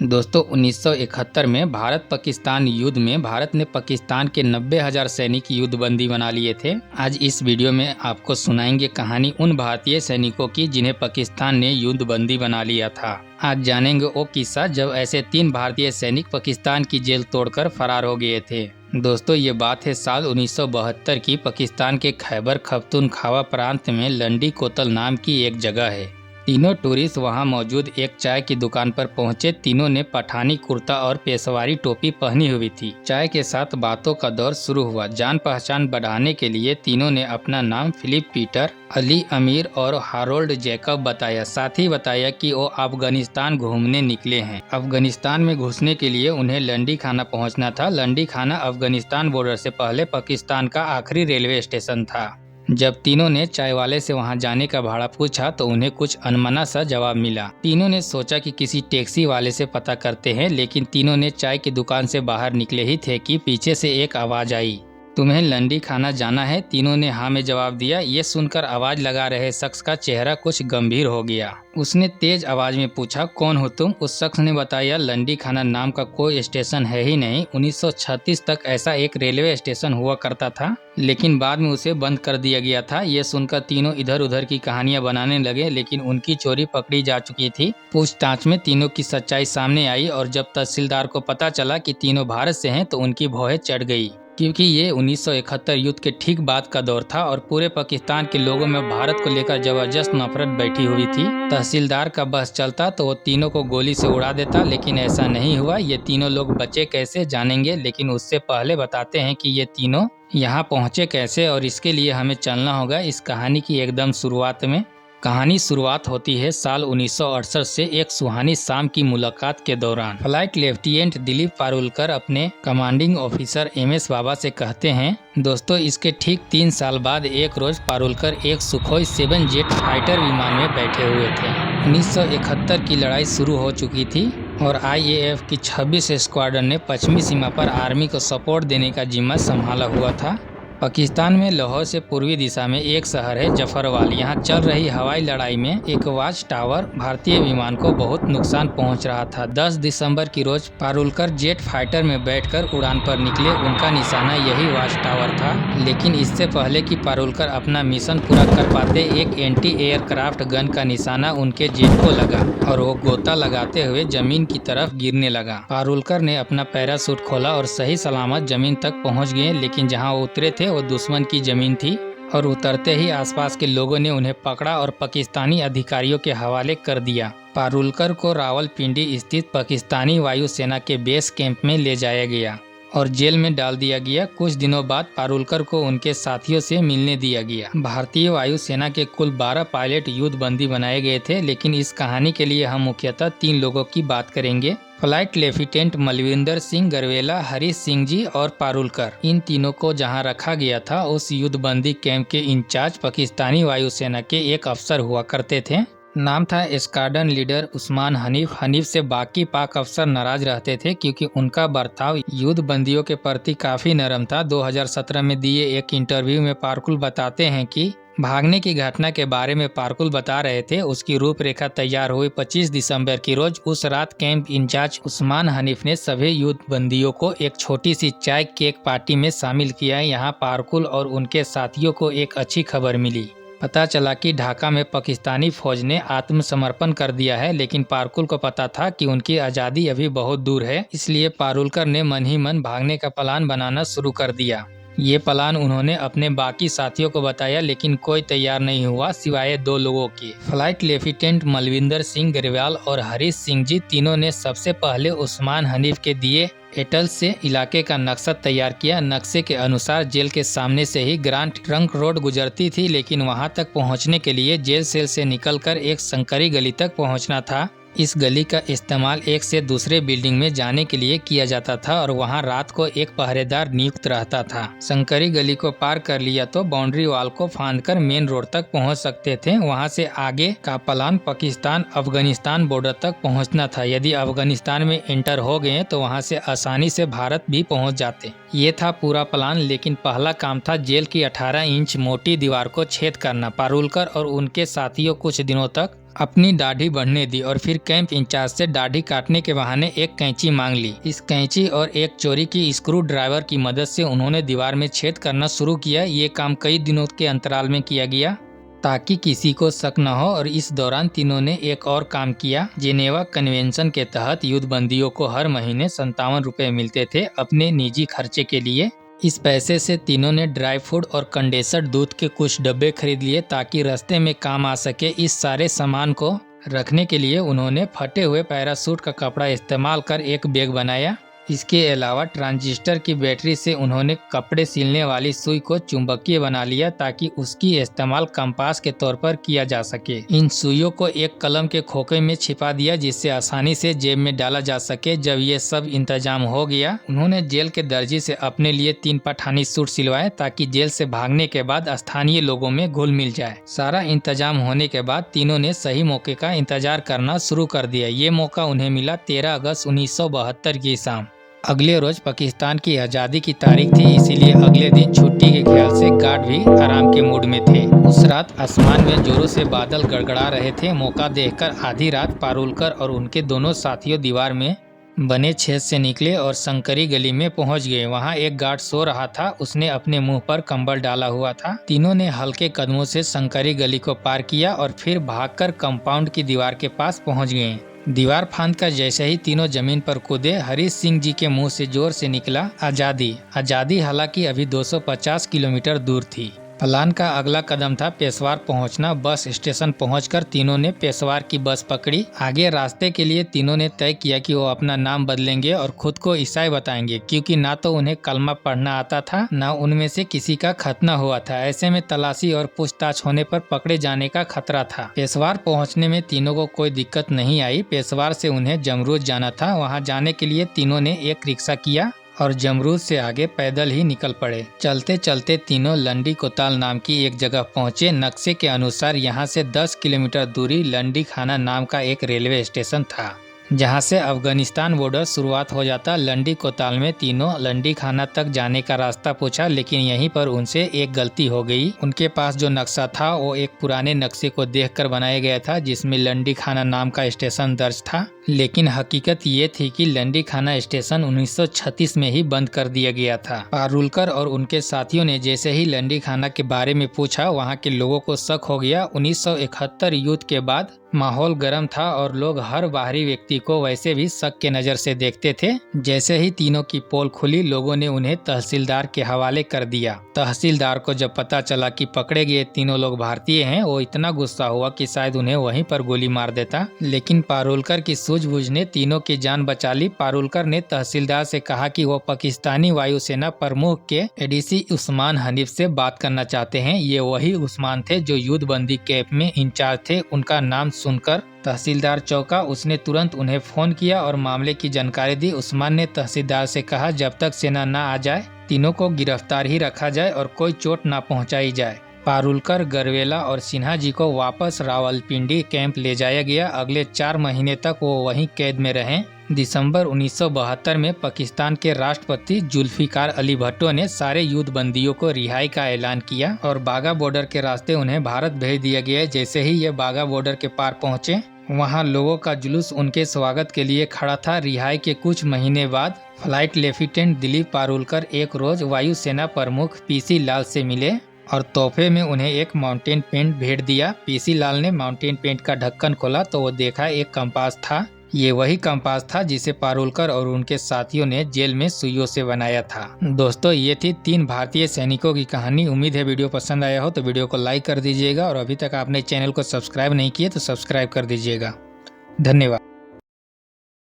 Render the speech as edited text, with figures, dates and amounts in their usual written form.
दोस्तों 1971 में भारत पाकिस्तान युद्ध में भारत ने पाकिस्तान के 90,000 सैनिक युद्धबंदी बना लिए थे। आज इस वीडियो में आपको सुनाएंगे कहानी उन भारतीय सैनिकों की जिन्हें पाकिस्तान ने युद्धबंदी बना लिया था। आज जानेंगे वो किस्सा जब ऐसे 3 भारतीय सैनिक पाकिस्तान की जेल तोड़कर फरार हो गए थे। दोस्तों ये बात है साल 1972 की। पाकिस्तान के खैबर खख्तूनख्वा प्रांत में लंडी कोतल नाम की एक जगह है। तीनों टूरिस्ट वहां मौजूद एक चाय की दुकान पर पहुंचे। तीनों ने पठानी कुर्ता और पेशवारी टोपी पहनी हुई थी। चाय के साथ बातों का दौर शुरू हुआ। जान पहचान बढ़ाने के लिए तीनों ने अपना नाम फिलिप पीटर, अली अमीर और हारोल्ड जैकब बताया। साथ ही बताया कि वो अफगानिस्तान घूमने निकले हैं। अफगानिस्तान में घुसने के लिए उन्हें लंडी खाना पहुंचना था। लंडी खाना अफगानिस्तान बॉर्डर से पहले पाकिस्तान का आखिरी रेलवे स्टेशन था। जब तीनों ने चाय वाले से वहां जाने का भाड़ा पूछा तो उन्हें कुछ अनमना सा जवाब मिला। तीनों ने सोचा कि किसी टैक्सी वाले से पता करते हैं, लेकिन तीनों ने चाय की दुकान से बाहर निकले ही थे कि पीछे से एक आवाज आई, तुम्हें लंडी खाना जाना है? तीनों ने हाँ में जवाब दिया। ये सुनकर आवाज लगा रहे शख्स का चेहरा कुछ गंभीर हो गया। उसने तेज आवाज में पूछा, कौन हो तुम? उस शख्स ने बताया, लंडी खाना नाम का कोई स्टेशन है ही नहीं। 1936 तक ऐसा एक रेलवे स्टेशन हुआ करता था, लेकिन बाद में उसे बंद कर दिया गया था। ये सुनकर तीनों इधर उधर की कहानियां बनाने लगे, लेकिन उनकी चोरी पकड़ी जा चुकी थी। पूछताछ में तीनों की सच्चाई सामने आई और जब तहसीलदार को पता चला कि तीनों भारत से हैं तो उनकी भौहें चढ़ गई, क्योंकि ये 1971 युद्ध के ठीक बाद का दौर था और पूरे पाकिस्तान के लोगों में भारत को लेकर जबरदस्त नफरत बैठी हुई थी। तहसीलदार का बस चलता तो वो तीनों को गोली से उड़ा देता, लेकिन ऐसा नहीं हुआ। ये तीनों लोग बचे कैसे जानेंगे, लेकिन उससे पहले बताते हैं कि ये तीनों यहाँ पहुँचे कैसे और इसके लिए हमें चलना होगा इस कहानी की एकदम शुरुआत में। कहानी शुरुआत होती है साल 1968 से एक सुहानी शाम की मुलाकात के दौरान। फ्लाइट लेफ्टिनेंट दिलीप पारुलकर अपने कमांडिंग ऑफिसर MS बाबा से कहते हैं, दोस्तों इसके ठीक 3 साल बाद एक रोज पारुलकर एक सुखोई 7 जेट फाइटर विमान में बैठे हुए थे। 1971 की लड़ाई शुरू हो चुकी थी और IAF की 26 स्क्वाड्रन ने पश्चिमी सीमा पर आर्मी को सपोर्ट देने का जिम्मा संभाला हुआ था। पाकिस्तान में लाहौर से पूर्वी दिशा में एक शहर है जफरवाल। यहाँ चल रही हवाई लड़ाई में एक वाच टावर भारतीय विमान को बहुत नुकसान पहुँच रहा था। 10 दिसंबर की रोज पारुलकर जेट फाइटर में बैठकर उड़ान पर निकले। उनका निशाना यही वाच टावर था, लेकिन इससे पहले कि पारुलकर अपना मिशन पूरा कर पाते एक एंटी एयरक्राफ्ट गन का निशाना उनके जेट को लगा और वो गोता लगाते हुए जमीन की तरफ गिरने लगा। पारुलकर ने अपना पैराशूट खोला और सही सलामत जमीन तक पहुँच गए, लेकिन जहाँ वो उतरे थे वो दुश्मन की जमीन थी और उतरते ही आसपास के लोगों ने उन्हें पकड़ा और पाकिस्तानी अधिकारियों के हवाले कर दिया। पारुलकर को रावलपिंडी स्थित पाकिस्तानी वायुसेना के बेस कैंप में ले जाया गया और जेल में डाल दिया गया। कुछ दिनों बाद पारुलकर को उनके साथियों से मिलने दिया गया। भारतीय वायुसेना के कुल 12 पायलट युद्धबंदी बनाए गए थे, लेकिन इस कहानी के लिए हम मुख्यतः 3 लोगों की बात करेंगे। फ्लाइट लेफ्टिनेंट मलविंदर सिंह गरवेला, हरीश सिंह जी और पारुलकर। इन तीनों को जहां रखा गया था उस युद्धबंदी कैंप के इंचार्ज पाकिस्तानी वायुसेना के एक अफसर हुआ करते थे। नाम था स्क्वाड्रन लीडर उस्मान हनीफ। हनीफ से बाकी पाक अफसर नाराज रहते थे क्योंकि उनका बर्ताव युद्धबंदियों के प्रति काफी नरम था। 2017 में दिए एक इंटरव्यू में पारुलकर बताते हैं कि भागने की घटना के बारे में पारुलकर बता रहे थे। उसकी रूपरेखा तैयार हुई 25 दिसंबर की रोज। उस रात कैंप इंचार्ज उस्मान हनीफ ने सभी युद्धबंदियों को एक छोटी सी चाय केक पार्टी में शामिल किया। यहाँ पारुलकर और उनके साथियों को एक अच्छी खबर मिली। पता चला कि ढाका में पाकिस्तानी फौज ने आत्मसमर्पण कर दिया है, लेकिन पारुलकर को पता था कि उनकी आज़ादी अभी बहुत दूर है। इसलिए पारुलकर ने मन ही मन भागने का प्लान बनाना शुरू कर दिया। ये प्लान उन्होंने अपने बाकी साथियों को बताया, लेकिन कोई तैयार नहीं हुआ सिवाय 2 लोगों के। फ्लाइट लेफ्टिनेंट मलविंदर सिंह ग्रेवाल और हरीश सिंह जी तीनों ने सबसे पहले उस्मान हनीफ के दिए एटल से इलाके का नक्शा तैयार किया। नक्शे के अनुसार जेल के सामने से ही ग्रांड ट्रंक रोड गुजरती थी, लेकिन वहां तक पहुंचने के लिए जेल सेल से निकलकर एक संकरी गली तक पहुंचना था। इस गली का इस्तेमाल एक से दूसरे बिल्डिंग में जाने के लिए किया जाता था और वहां रात को एक पहरेदार नियुक्त रहता था। संकरी गली को पार कर लिया तो बाउंड्री वॉल को फांदकर मेन रोड तक पहुंच सकते थे। वहां से आगे का प्लान पाकिस्तान अफगानिस्तान बॉर्डर तक पहुंचना था। यदि अफगानिस्तान में एंटर हो गए तो वहां से आसानी से भारत भी पहुंच जाते। ये था पूरा प्लान, लेकिन पहला काम था जेल की 18 इंच मोटी दीवार को छेद करना। पारुलकर और उनके साथियों कुछ दिनों तक अपनी दाढ़ी बढ़ने दी और फिर कैंप इंचार्ज से दाढ़ी काटने के बहाने एक कैंची मांग ली। इस कैंची और एक चोरी की स्क्रू ड्राइवर की मदद से उन्होंने दीवार में छेद करना शुरू किया। ये काम कई दिनों के अंतराल में किया गया ताकि किसी को शक न हो। और इस दौरान तीनों ने एक और काम किया। जेनेवा कन्वेंशन के तहत युद्धबंदियों को हर महीने 57 रुपये मिलते थे अपने निजी खर्चे के लिए। इस पैसे से तीनों ने ड्राई फ्रूट और कंडेंसर्ड दूध के कुछ डब्बे खरीद लिए ताकि रास्ते में काम आ सके। इस सारे सामान को रखने के लिए उन्होंने फटे हुए पैराशूट का कपड़ा इस्तेमाल कर एक बैग बनाया। इसके अलावा ट्रांजिस्टर की बैटरी से उन्होंने कपड़े सिलने वाली सुई को चुंबकीय बना लिया ताकि उसकी इस्तेमाल कंपास के तौर पर किया जा सके। इन सुइयों को एक कलम के खोखे में छिपा दिया जिससे आसानी से जेब में डाला जा सके। जब ये सब इंतजाम हो गया, उन्होंने जेल के दर्जी से अपने लिए 3 पठानी सूट सिलवाए ताकि जेल से भागने के बाद स्थानीय लोगों में घुल मिल जाए। सारा इंतजाम होने के बाद तीनों ने सही मौके का इंतजार करना शुरू कर दिया। ये मौका उन्हें मिला 13 अगस्त 1972 की शाम। अगले रोज पाकिस्तान की आज़ादी की तारीख थी, इसीलिए अगले दिन छुट्टी के ख्याल से गार्ड भी आराम के मूड में थे। उस रात आसमान में जोरों से बादल गड़गड़ा रहे थे। मौका देखकर आधी रात पारुलकर और उनके दोनों साथियों दीवार में बने छेद से निकले और शंकरी गली में पहुंच गए। वहां एक गार्ड सो रहा था, उसने अपने मुंह पर कंबल डाला हुआ था। तीनों ने हल्के कदमों से शंकरी गली को पार किया और फिर भागकर कंपाउंड की दीवार के पास पहुंच गए। दीवार फांद कर जैसे ही तीनों जमीन पर कूदे, हरीश सिंह जी के मुंह से जोर से निकला आज़ादी। आज़ादी हालांकि अभी 250 किलोमीटर दूर थी। प्लान का अगला कदम था पेशवार पहुंचना। बस स्टेशन पहुंचकर तीनों ने पेशवार की बस पकड़ी। आगे रास्ते के लिए तीनों ने तय किया कि वो अपना नाम बदलेंगे और खुद को ईसाई बताएंगे, क्योंकि ना तो उन्हें कलमा पढ़ना आता था, ना उनमें से किसी का खतना हुआ था। ऐसे में तलाशी और पूछताछ होने पर पकड़े जाने का खतरा था। पेशवार पहुँचने में तीनों को कोई दिक्कत नहीं आई। पेशवार से उन्हें जमरूद जाना था। वहाँ जाने के लिए तीनों ने एक रिक्शा किया और जमरूद से आगे पैदल ही निकल पड़े। चलते चलते तीनों लंडी कोताल नाम की एक जगह पहुंचे। नक्शे के अनुसार यहाँ से 10 किलोमीटर दूरी लंडी खाना नाम का एक रेलवे स्टेशन था, जहाँ से अफगानिस्तान बॉर्डर शुरुआत हो जाता। लंडी कोताल में तीनों लंडी खाना तक जाने का रास्ता पूछा, लेकिन यहीं पर उनसे एक गलती हो गई। उनके पास जो नक्शा था वो एक पुराने नक्शे को देखकर बनाया गया था जिसमें लंडी खाना नाम का स्टेशन दर्ज था, लेकिन हकीकत ये थी कि लंडी खाना स्टेशन 1936 में ही बंद कर दिया गया था। पारुलकर और उनके साथियों ने जैसे ही लंडी खाना के बारे में पूछा, वहाँ के लोगों को शक हो गया। 1971 युद्ध के बाद माहौल गर्म था और लोग हर बाहरी व्यक्ति को वैसे भी शक के नज़र से देखते थे। जैसे ही तीनों की पोल खुली, लोगों ने उन्हें तहसीलदार के हवाले कर दिया। तहसीलदार को जब पता चला कि पकड़े गए तीनों लोग भारतीय हैं, वो इतना गुस्सा हुआ कि शायद उन्हें वहीं पर गोली मार देता, लेकिन पारुलकर की सूझबूझ ने तीनों की जान बचा ली। पारुलकर ने तहसीलदार से कहा कि वो पाकिस्तानी वायुसेना प्रमुख के एडीसी उस्मान हनीफ से बात करना चाहते हैं। ये वही उस्मान थे जो युद्धबंदी कैंप में इंचार्ज थे। उनका नाम सुनकर तहसीलदार चौंका। उसने तुरंत उन्हें फोन किया और मामले की जानकारी दी। उस्मान ने तहसीलदार से कहा, जब तक सेना न आ जाए तीनों को गिरफ्तार ही रखा जाए और कोई चोट न पहुंचाई जाए। पारुलकर, गरवेला और सिन्हा जी को वापस रावलपिंडी कैंप ले जाया गया। अगले 4 महीने तक वो वहीं कैद में रहे। दिसंबर 1972 में पाकिस्तान के राष्ट्रपति जुल्फिकार अली भुट्टो ने सारे युद्धबंदियों को रिहाई का ऐलान किया और बाघा बॉर्डर के रास्ते उन्हें भारत भेज दिया गया। जैसे ही ये बाघा बॉर्डर के पार पहुंचे, वहां लोगों का जुलूस उनके स्वागत के लिए खड़ा था। रिहाई के कुछ महीने बाद फ्लाइट लेफ्टिनेंट दिलीप पारुलकर एक रोज वायुसेना प्रमुख पीसी लाल से मिले और तोहफे में उन्हें एक माउंटेन पेंट भेंट दिया। पीसी लाल ने माउंटेन पेंट का ढक्कन खोला तो वो देखा एक कंपास था। ये वही कंपास था जिसे पारुलकर और उनके साथियों ने जेल में सुइयों से बनाया था। दोस्तों, ये थी 3 भारतीय सैनिकों की कहानी। उम्मीद है वीडियो पसंद आया हो तो वीडियो को लाइक कर दीजिएगा और अभी तक आपने चैनल को सब्सक्राइब नहीं किया तो सब्सक्राइब कर दीजिएगा। धन्यवाद।